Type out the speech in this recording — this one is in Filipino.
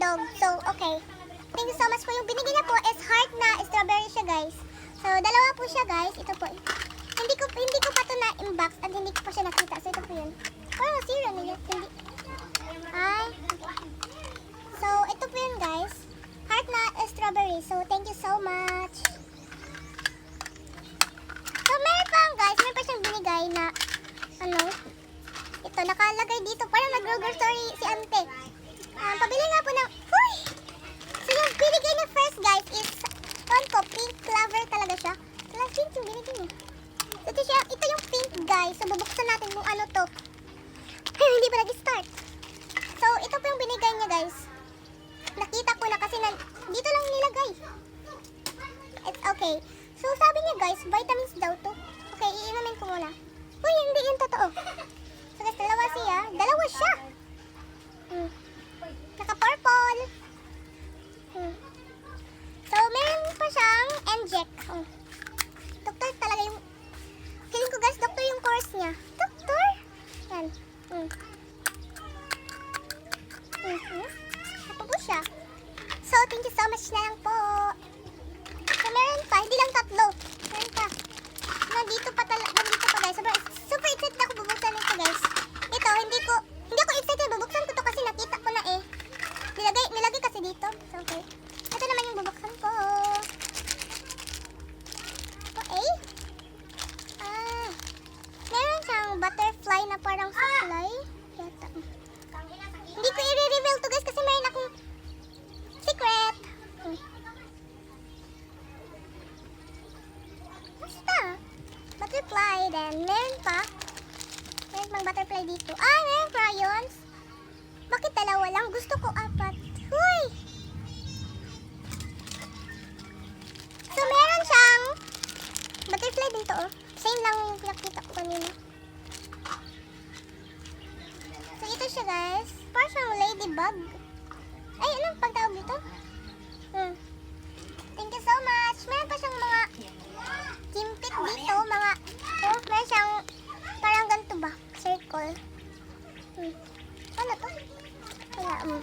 dog. So, okay. Thank you so much po. Yung binigay niya po is heart na strawberry siya, guys. So, dalawa po siya, guys. Ito po. Hindi ko pa ito na-inbox at hindi ko pa siya nakita. So, ito po yun. Parang nasira na yun. Hindi. Ay. So, ito po yun, guys. Heart na strawberry. So, thank you so much. So, meron pa, guys. Meron pa siyang binigay na, ito, nakalagay dito. Parang nag-grocery si ante. Pabili nga po ng, uy! So, yung binigay niya first, guys, is, pink clover talaga siya. Talagang pink yung binigay niya. Ito yung pink, guys. So, bubuksan natin kung ano to. Hindi pa nag-start. So, ito po yung binigay niya, guys. Nakita ko na kasi dito lang nilagay. It's okay. So, sabi niya, guys, vitamins daw to. Okay, iinumin ko muna. Uy, hindi yun totoo. So, guys, dalawa siya. Naka-purple. So, meron pa siyang inject. Doktor talaga yung, feeling ko, guys, doktor yung course niya. Doktor? Yan. Ito po siya. So, thank you so much na lang po. So, meron pa. Hindi lang tatlo. Meron pa. Nandito pa, guys. Super excited ako bubuksan ito, guys. Ito, hindi ako excited. Bubuksan ko to kasi nakita ko na eh. Nilagay kasi dito. So, okay. Ito naman yung bubuksan ko. Okay. Meron siyang butterfly na parang supply. Yata. Hindi ko i-reveal to, guys, kasi meron akong secret. Basta. Butterfly. Then, meron pang butterfly dito. Meron crayons. Bakit dalawa lang? Gusto ko 4. Huy! So, meron siyang butterfly dito, oh. Same lang yung pinakita ko kanina. So, ito siya, guys. Parang siyang ladybug. Ay, anong pagtawag dito? Thank you so much. Meron pa siyang mga kimpit dito. Meron siyang parang ganito ba? Circle. Ano to? Wala,